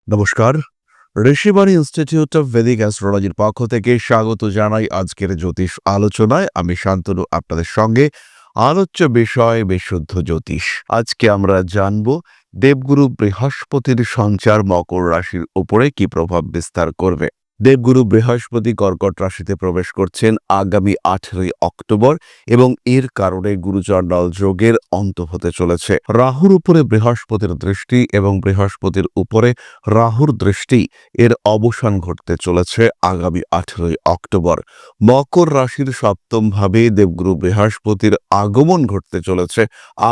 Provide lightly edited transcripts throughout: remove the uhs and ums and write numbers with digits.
নমস্কার। Rishibani institute of Vedic অ্যাস্ট্রোলজির পক্ষ থেকে স্বাগত জানাই আজকের জ্যোতিষ আলোচনায়। আমি শান্তনু আপনাদের সঙ্গে। আলোচ্য বিষয় বিশুদ্ধ জ্যোতিষ। আজকে আমরা জানব দেবগুরু বৃহস্পতির সঞ্চার মকর রাশির উপরে কি প্রভাব বিস্তার করবে। দেবগুরু বৃহস্পতি কর্কট রাশিতে প্রবেশ করছেন আগামী 18 অক্টোবর এবং এর কারণে গুরুচণ্ডাল যোগের অন্ত হতে চলেছে। রাহুর উপরে বৃহস্পতির দৃষ্টি এবং বৃহস্পতির উপরে রাহুর দৃষ্টি এর অবসান ঘটতে চলেছে আগামী 18 অক্টোবর। মকর রাশির সপ্তম ভাবে দেবগুরু বৃহস্পতির আগমন ঘটতে চলেছে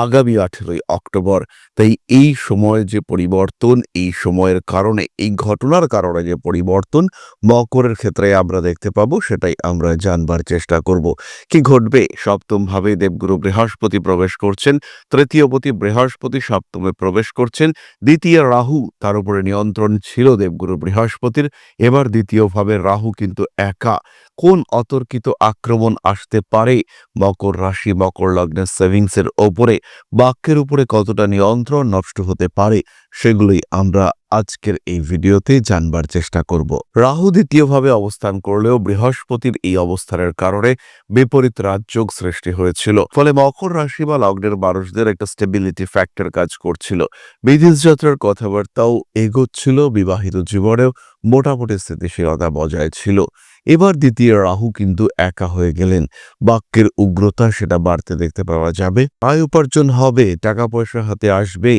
আগামী 18 অক্টোবর। তাই এই সময় যে পরিবর্তন, এই সময়ের কারণে, এই ঘটনার কারণে যে পরিবর্তন মকরের ক্ষেত্রে আমরা দেখতে পাবো, সেটাই আমরা জানবার চেষ্টা করব। কি ঘটবে? সপ্তম ভাবে দেবগুরু বৃহস্পতি প্রবেশ করছেন, তৃতীয়পতি বৃহস্পতি সপ্তমে প্রবেশ করছেন, দ্বিতীয় রাহু, তার উপরে নিয়ন্ত্রণ ছিল দেবগুরু বৃহস্পতির। এবার দ্বিতীয়ভাবে রাহু কিন্তু একা। কোন অতর্কিত আক্রমণ আসতে পারে মকর রাশি মকর লগ্নের সেভিংসের ওপরে, বাক্যের উপরে কতটা নিয়ন্ত্রণ নষ্ট হতে পারে, সেগুলোই আমরা আজকের এই ভিডিওতে জানবার চেষ্টা করব। রাহু দ্বিতীয়ভাবে অবস্থান করলেও বৃহস্পতির এই অবস্থানের কারণে বিপরীত রাজযোগ সৃষ্টি হয়েছিল, ফলে মকর রাশি বা লগ্নের মানুষদের একটা স্টেবিলিটি ফ্যাক্টর কাজ করছিল। বিদেশ যাত্রার কথাবার্তাও এগোচ্ছিল, বিবাহিত জীবনেও মোটামুটি স্থিতিশীলতা বজায় ছিল। এবার দ্বিতীয় রাহু কিন্তু একা হয়ে গেলেন, বাক্যের উগ্রতা সেটা বাড়তে দেখতে পাওয়া যাবে। আয় উপার্জন হবে, টাকা পয়সা হাতে আসবে,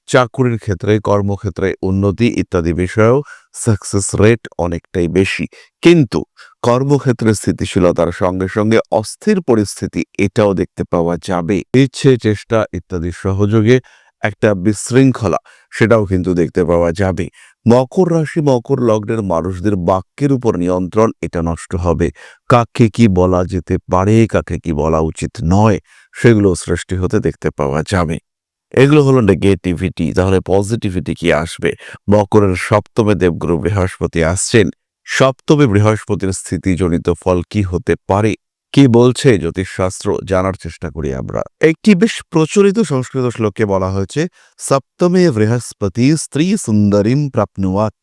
চাকুরির ক্ষেত্রে কর্মক্ষেত্রে উন্নতি ইত্যাদি বিষয়েও সাকসেস রেট অনেকটাই বেশি। কিন্তু কর্মক্ষেত্রে স্থিতিশীলতার সঙ্গে সঙ্গে অস্থির পরিস্থিতি এটাও দেখতে পাওয়া যাবে। ইচ্ছে চেষ্টা ইত্যাদি সহযোগে একটা বিশৃঙ্খলা সেটাও কিন্তু দেখতে পাওয়া যাবে। মকর রাশি মকর লগ্নের মানুষদের বাক্যের উপর নিয়ন্ত্রণ এটা নষ্ট হবে। কাকে কি বলা যেতে পারে, কাকে কি বলা উচিত নয়, সেগুলো সৃষ্টি হতে দেখতে পাওয়া যাবে। এগুলো হলো নেগেটিভিটি। তাহলে পজিটিভিটি কি আসবে? মকরের সপ্তমে দেবগুরু বৃহস্পতি আসছেন। সপ্তমে বৃহস্পতির স্থিতিজনিত ফল কি হতে পারে, কি বলছে জ্যোতিষশাস্ত্র, জানার চেষ্টা করি আমরা। একটি বেশ প্রচলিত সংস্কৃত শ্লোকে বলা হয়েছে, সপ্তমে বৃহস্পতি স্ত্রী সুন্দরীম প্রাপ্নুয়াত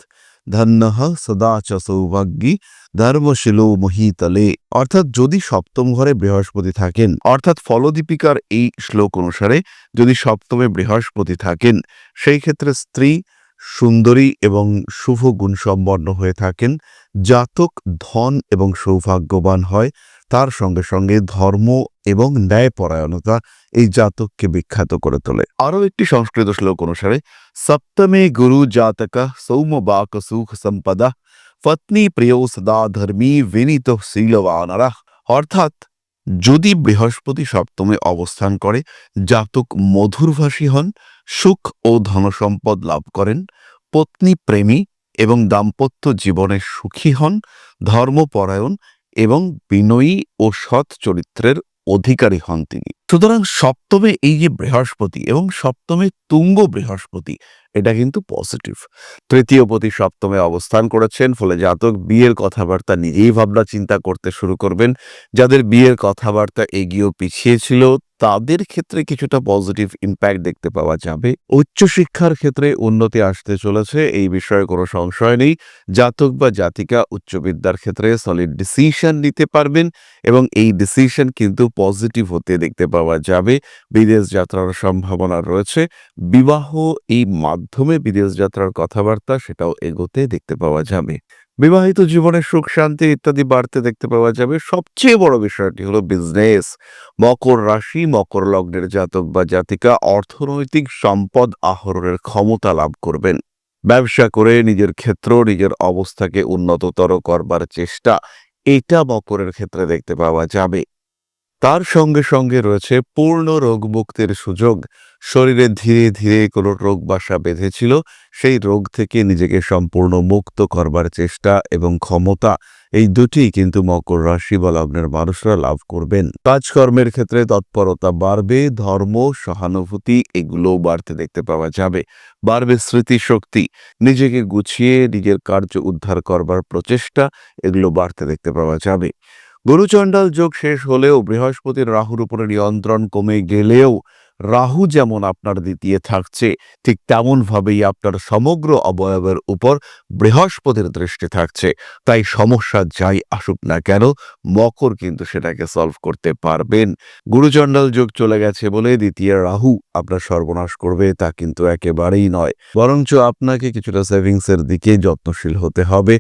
ধন্যঃ সদা চ সৌভাগ্যী ধর্মশীলো মহীতলে। অর্থাৎ যদি সপ্তম ঘরে বৃহস্পতি থাকেন, অর্থাৎ ফলদীপিকার এই শ্লোক অনুসারে যদি সপ্তমে বৃহস্পতি থাকেন, সেই ক্ষেত্রে স্ত্রী সুন্দরী এবং শুভ গুণসম্পন্ন হয়ে থাকেন, জাতক ধন এবং সৌভাগ্যবান হয়, তার সঙ্গে সঙ্গে ধর্ম এবং ন্যায়পরায়ণতা এই জাতককে বিখ্যাত করে তোলে। আরও একটি সংস্কৃত শ্লোক অনুসারে, সপ্তমে গুরু জাতকা সৌমবাক সুখ সম্পদা পত্নী প্রিয় সদা ধর্মী বিনীত শীলবানারা। অর্থাৎ যদি বৃহস্পতি সপ্তমে অবস্থান করে, জাতক মধুরভাষী হন, সুখ ও ধনসম্পদ লাভ করেন, পত্নী প্রেমী এবং দাম্পত্য জীবনে সুখী হন, ধর্মপরায়ণ এবং বিনয়ী ও সৎ চরিত্রের অধিকারী হন তিনি। সুতরাং সপ্তমে এই যে বৃহস্পতি এবং সপ্তমে তুঙ্গ বৃহস্পতি, এটা কিন্তু পজিটিভ। তৃতীয়পতি সপ্তমে অবস্থান করেছেন, ফলে জাতক বিয়ের কথাবার্তা নিজেই ভাবনা চিন্তা করতে শুরু করবেন। যাদের বিয়ের কথাবার্তা এগিয়েও পিছিয়ে ছিল, তাদের ক্ষেত্রে কিছুটা পজিটিভ ইম্প্যাক্ট দেখতে পাওয়া যাবে। উচ্চশিক্ষার ক্ষেত্রে উন্নতি আসতে চলেছে, এই বিষয়ে কোনো সংশয় নেই। জাতক বা জাতিকা উচ্চ বিদ্যার ক্ষেত্রে সলিড ডিসিশন নিতে পারবেন এবং এই ডিসিশন কিন্তু পজিটিভ হতে দেখতে পাওয়া যাবে। বিদেশ যাত্রার সম্ভাবনা রয়েছে। বিবাহ এই মাধ্যমে বিদেশ যাত্রার কথাবার্তা সেটাও এগোতে দেখতে পাওয়া যাবে। বিবাহিত জীবনের সুখ শান্তি ইত্যাদি বাড়তে দেখতে পাওয়া যাবে। সবচেয়ে বড় বিষয়টি হলো বিজনেস। মকর রাশি মকর লগ্নের জাতক বা জাতিকা অর্থনৈতিক সম্পদ আহরণের ক্ষমতা লাভ করবেন। ব্যবসা করে নিজের ক্ষেত্র নিজের অবস্থাকে উন্নততর করবার চেষ্টা, এটা মকরের ক্ষেত্রে দেখতে পাওয়া যাবে। তার সঙ্গে সঙ্গে রয়েছে পূর্ণ রোগ মুক্তির সুযোগ। শরীরে ধীরে ধীরে কোনো রোগ বাসা বেঁধেছিল, সেই রোগ থেকে নিজেকে সম্পূর্ণ মুক্ত করবার চেষ্টা এবং ক্ষমতা, এই দুটি কিন্তু মকর রাশি বা লগ্নের মানুষরা লাভ করবেন। কাজকর্মের ক্ষেত্রে তৎপরতা বাড়বে, ধর্ম সহানুভূতি এগুলোও বাড়তে দেখতে পাওয়া যাবে। বাড়বে স্মৃতিশক্তি, নিজেকে গুছিয়ে নিজের কার্য উদ্ধার করবার প্রচেষ্টা, এগুলো বাড়তে দেখতে পাওয়া যাবে। গুরুচণ্ডাল যোগ শেষ হলেও বৃহস্পতির রাহুর উপরে নিয়ন্ত্রণ কমে গেলেও রাহু যেমন আপনার দ্বিতীয় থাকছে, ঠিক তেমনভাবেই আপনার সমগ্র অবয়বের উপর বৃহস্পতির দৃষ্টি থাকছে। তাই সমস্যা যাই আসুক না কেন, মকর কিন্তু সেটাকে সলভ করতে পারবেন। গুরুচণ্ডাল যোগ চলে গেছে বলে দ্বিতীয় রাহু আপনার সর্বনাশ করবে তা কিন্তু একেবারেই নয়, বরঞ্চ আপনাকে কিছুটা সেভিংসের দিকে যত্নশীল হতে হবে।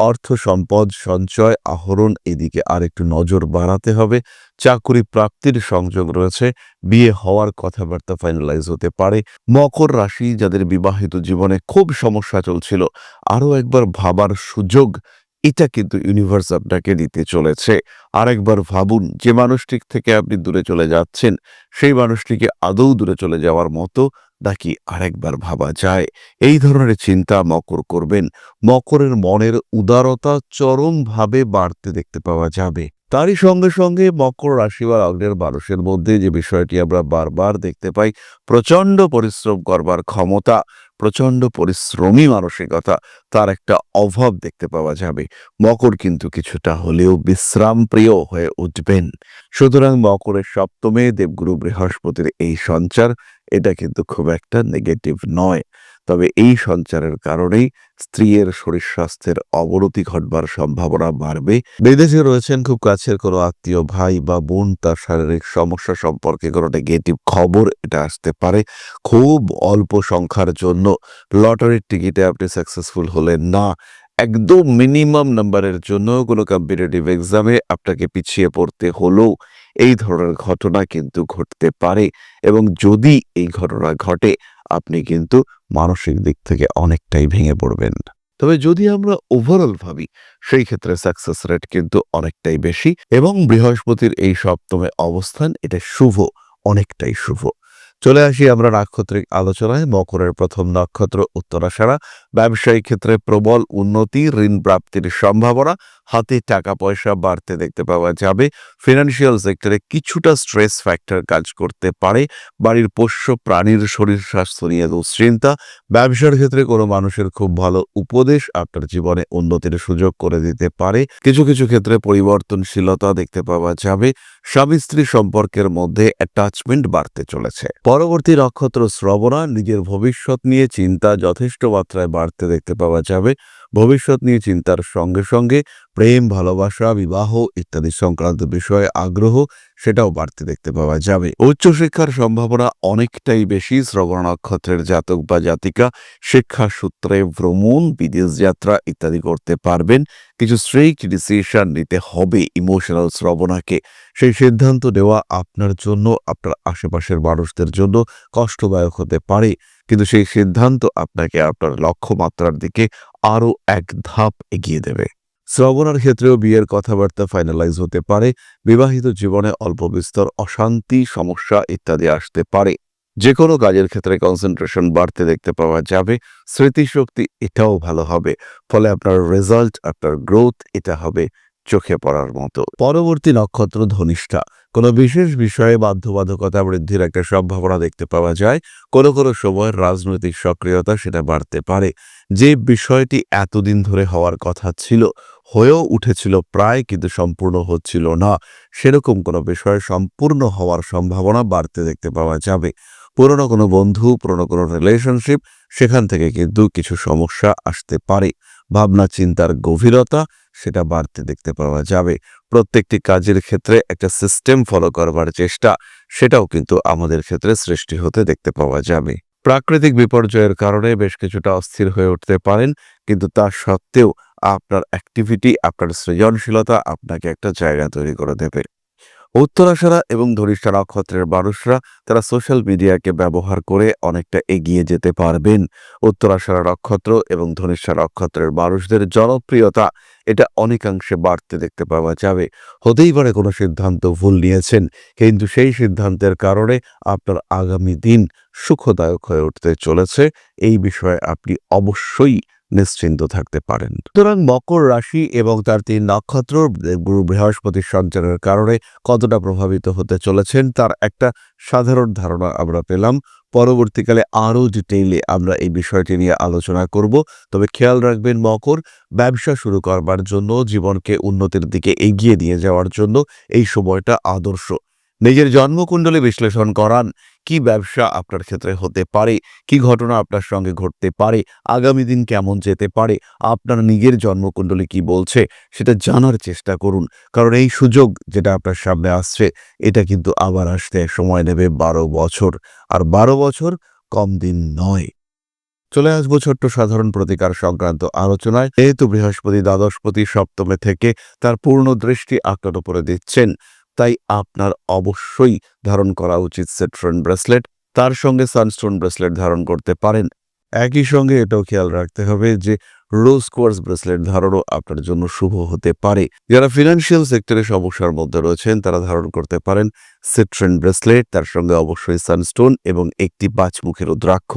অর্থ সম্পদ সঞ্চয় আহরণ এদিকে আর একটু নজর বাড়াতে হবে। চাকুরি প্রাপ্তির সংযোগ রয়েছে, বিয়ে হওয়ার কথাবার্তা ফাইনালাইজ হতে পারে। মকর রাশি যাদের বিবাহিত জীবনে খুব সমস্যা চলছিল, আরও একবার ভাবার সুযোগ এটা কিন্তু ইউনিভার্স আপনাকে দিতে চলেছে। আরেকবার ভাবুন, যে মানুষটির থেকে আপনি দূরে চলে যাচ্ছেন সেই মানুষটিকে আদৌ দূরে চলে যাওয়ার মতো নাকি আরেকবার ভাবা যায়, এই ধরনের চিন্তা মকর করবেন। মকরের মনের উদারতা চরমভাবে বাড়তে দেখতে পাওয়া যাবে। তারই সঙ্গে সঙ্গে মকর রাশি বা লগ্নের মানুষের মধ্যে যে বিষয়টি আমরা বারবার দেখতে পাই, প্রচণ্ড পরিশ্রম করবার ক্ষমতা, প্রচণ্ড পরিশ্রমী মানসিকতা, তার একটা অভাব দেখতে পাওয়া যাবে। মকর কিন্তু কিছুটা হলেও বিশ্রাম প্রিয় হয়ে উঠবেন। সুতরাং মকরের সপ্তমে দেবগুরু বৃহস্পতির এই সঞ্চার, এটা কিন্তু খুব একটা নেগেটিভ নয়। তবে এই সঞ্চারের কারণেই স্ত্রীর শরীর স্বাস্থ্যের অবনতি ঘটবার সম্ভাবনা বাড়বে। বিদেশে রয়েছেন খুব কাছের কোনো আত্মীয় ভাই বা বোন, তার শারীরিক সমস্যা সম্পর্কে কোনো নেগেটিভ খবর এটা আসতে পারে। খুব অল্প সংখ্যার জন্য লটারির টিকিটে আপনি সাকসেসফুল হলেন না, একদম মিনিমাম নাম্বারের জন্য কোনো কম্পিটিটিভ এক্সামে আপনাকে পিছিয়ে পড়তে হলেও এই ধরনের ঘটনা কিন্তু ঘটতে পারে। এবং যদি এই ঘটনা ঘটে, আপনি কিন্তু মানসিক দিক থেকে অনেকটাই ভেঙে পড়বেন। তবে যদি আমরা ওভারঅল ভাবি, সেই ক্ষেত্রে সাকসেস রেট কিন্তু অনেকটাই বেশি। এবং বৃহস্পতির এই সপ্তমে অবস্থান এটা শুভ, অনেকটাই শুভ। চলে আসি আমরা নাক্ষত্রিক আলোচনায়। মকরের প্রথম নক্ষত্র উত্তরাষাঢ়া। ব্যবসায়িক ক্ষেত্রে প্রবল উন্নতি, ঋণ প্রাপ্তির সম্ভাবনা, হাতে টাকা পয়সা বাড়তে দেখতে পাওয়া যাবে। ফিনান্সিয়াল সেক্টরে কিছুটা স্ট্রেস ফ্যাক্টর কাজ করতে পারে। বাড়ির পোষ্য প্রাণীর শরীর স্বাস্থ্য নিয়ে দুশ্চিন্তা। ব্যবসার ক্ষেত্রে কোনো মানুষের খুব ভালো উপদেশ আপনার জীবনে উন্নতির সুযোগ করে দিতে পারে। কিছু কিছু ক্ষেত্রে পরিবর্তনশীলতা দেখতে পাওয়া যাবে। স্বামী স্ত্রী সম্পর্কের মধ্যে অ্যাটাচমেন্ট বাড়তে চলেছে। পরবর্তী নক্ষত্র শ্রবণা। নিজের ভবিষ্যৎ নিয়ে চিন্তা যথেষ্ট মাত্রায় বাড়তে দেখতে পাওয়া যাবে। ভবিষ্যৎ নিয়ে চিন্তার সঙ্গে সঙ্গে প্রেম, ভালোবাসা, বিবাহ ইত্যাদি সংক্রান্ত বিষয়ে আগ্রহ সেটাও বাড়তে দেখতে পাওয়া যাবে। উচ্চশিক্ষার সম্ভাবনা অনেকটাই বেশি। শ্রবণ নক্ষত্রের জাতক বা জাতিকা শিক্ষা সূত্রে ভ্রমণ, বিদেশ যাত্রা ইত্যাদি করতে পারবেন। কিছু স্ট্রিক্ট ডিসিশন নিতে হবে ইমোশনাল শ্রবণাকে। সেই সিদ্ধান্ত নেওয়া আপনার জন্য, আপনার আশেপাশের মানুষদের জন্য কষ্টদায়ক হতে পারে, কিন্তু সেই সিদ্ধান্ত আপনাকে আপনার লক্ষ্যমাত্রার দিকে আরও এক ধাপ এগিয়ে দেবে। শ্রবণার ক্ষেত্রেও বিয়ের কথাবার্তা ফাইনালাইজ হতে পারে। বিবাহিত জীবনে অল্প বিস্তর অশান্তি, সমস্যা ইত্যাদি আসতে পারে। যে কোনো কাজের ক্ষেত্রে কনসেন্ট্রেশন বাড়তে দেখতে পাওয়া যাবে। স্মৃতিশক্তি এটাও ভালো হবে। ফলে আপনার রেজাল্ট, আপনার গ্রোথ এটা হবে চোখে পড়ার মতো। পরবর্তী নক্ষত্র ধনিষ্ঠা। কোনো বিশেষ বিষয়ে বাধ্যবাধকতা বৃদ্ধির একটা সম্ভাবনা দেখতে পাওয়া যায়। কোনো কোনো সময় রাজনৈতিক সক্রিয়তা সেটা বাড়তে পারে। যে বিষয়টি এতদিন ধরে হওয়ার কথা ছিল, হয়েও উঠেছিল প্রায়, কিন্তু সম্পূর্ণ হচ্ছিল না, সেরকম কোনো বিষয় সম্পূর্ণ হওয়ার সম্ভাবনা বাড়তে দেখতে পাওয়া যাবে। পুরনো কোনো বন্ধু, পুরনো কোনো রিলেশনশিপ, সেখান থেকে কিন্তু কিছু সমস্যা আসতে পারে। ভাবনা চিন্তার গভীরতা সেটা বাড়তে দেখতে পাওয়া যাবে। প্রত্যেকটি কাজের ক্ষেত্রে একটা সিস্টেম ফলো করবার চেষ্টা, সেটাও কিন্তু আমাদের ক্ষেত্রে সৃষ্টি হতে দেখতে পাওয়া যাবে। প্রাকৃতিক বিপর্যয়ের কারণে বেশ কিছুটা অস্থির হয়ে উঠতে পারেন, কিন্তু তা সত্ত্বেও আপনার অ্যাক্টিভিটি, আপনার সৃজনশীলতা আপনাকে একটা জায়গা তৈরি করে দেবে। উত্তরাষাঢ়া এবং ধনিষ্ঠা নক্ষত্রের মানুষরা তারা সোশ্যাল মিডিয়াকে ব্যবহার করে অনেকটা এগিয়ে যেতে পারবেন। উত্তরাষাঢ়া নক্ষত্র এবং ধনিষ্ঠা নক্ষত্রের মানুষদের জনপ্রিয়তা এটা অনেকাংশে বাড়তে দেখতে পাওয়া যাবে। হতেই পারে কোনো সিদ্ধান্ত ভুল নিয়েছেন, কিন্তু সেই সিদ্ধান্তের কারণে আপনার আগামী দিন সুখদায়ক হয়ে উঠতে চলেছে। এই বিষয়ে আপনি অবশ্যই নিশ্চিন্ত থাকতে পারেন। সুতরাং মকর রাশি এবং তার ৩ নক্ষত্র গুরু বৃহস্পতির সঞ্চারের কারণে কতটা প্রভাবিত হতে চলেছেন তার একটা সাধারণ ধারণা আমরা পেলাম। পরবর্তীকালে আরও ডিটেইলে আমরা এই বিষয়টি নিয়ে আলোচনা করব। তবে খেয়াল রাখবেন মকর, ব্যবসা শুরু করবার জন্য, জীবনকে উন্নতির দিকে এগিয়ে নিয়ে যাওয়ার জন্য এই সময়টা আদর্শ। নিজের জন্মকুণ্ডলী বিশ্লেষণ করান। কি ব্যবসা আপনার ক্ষেত্রে হতে পারে, কি ঘটনা আপনার সঙ্গে ঘটতে পারে, আগামী দিন কেমন যেতে পারে, আপনার নিজের জন্মকুণ্ডলী কি বলছে সেটা জানার চেষ্টা করুন। কারণ এই সুযোগ যেটা আপনার সামনে আসছে এটা কিন্তু আবার আসতে সময় নেবে 12 বছর, আর 12 বছর কম দিন নয়। চলে আসবো ছোট্ট সাধারণ প্রতিকার সংক্রান্ত আলোচনায়। যেহেতু বৃহস্পতি দ্বাদশপতি সপ্তমে থেকে তার পূর্ণ দৃষ্টি আপনার উপরে দিচ্ছেন, তাই আপনার অবশ্যই ধারণ করা উচিত সেট্রন ব্রেসলেট। তার সঙ্গে সানস্টোন ব্রেসলেট ধারণ করতে পারেন। একই সঙ্গে এটাও খেয়াল রাখতে হবে যে রোজ কোয়ার্টজ ব্রেসলেট ধারণও আপনার জন্য শুভ হতে পারে। যারা ফিনান্সিয়াল সেক্টরে সমস্যার মধ্যে রয়েছেন তারা ধারণ করতে পারেন সেট্রন ব্রেসলেট, তার সঙ্গে অবশ্যই সানস্টোন এবং একটি 5 মুখের রুদ্রাক্ষ।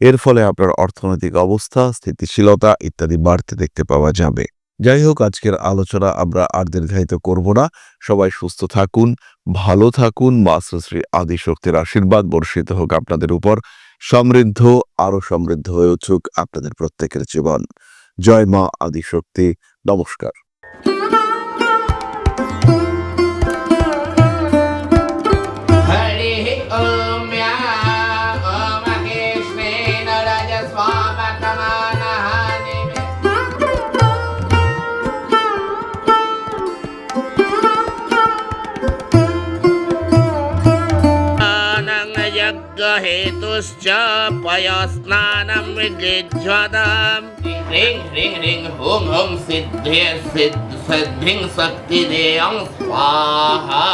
এর ফলে আপনার অর্থনৈতিক অবস্থা, স্থিতিশীলতা ইত্যাদি বাড়তে দেখতে পাওয়া যাবে। যাই হোক, আজকের আলোচনা আমরা আর দীর্ঘায়িত করব না। সবাই সুস্থ থাকুন, ভালো থাকুন। মা শ্রী আদিশক্তির আশীর্বাদ বর্ষিত হোক আপনাদের উপর। সমৃদ্ধ, আরো সমৃদ্ধ হয়ে উঠুক আপনাদের প্রত্যেকের জীবন। জয় মা আদিশক্তি। নমস্কার। हरिः ॐ या ॐ कृष्णेन रजस्वामकमानः यज्ञहेतुश्च पयस्नानं विजिह्वताम् ह्रीं ह्रीं ह्रीं हुं हुं सिद्धिं शक्तिदेयं स्वाहा।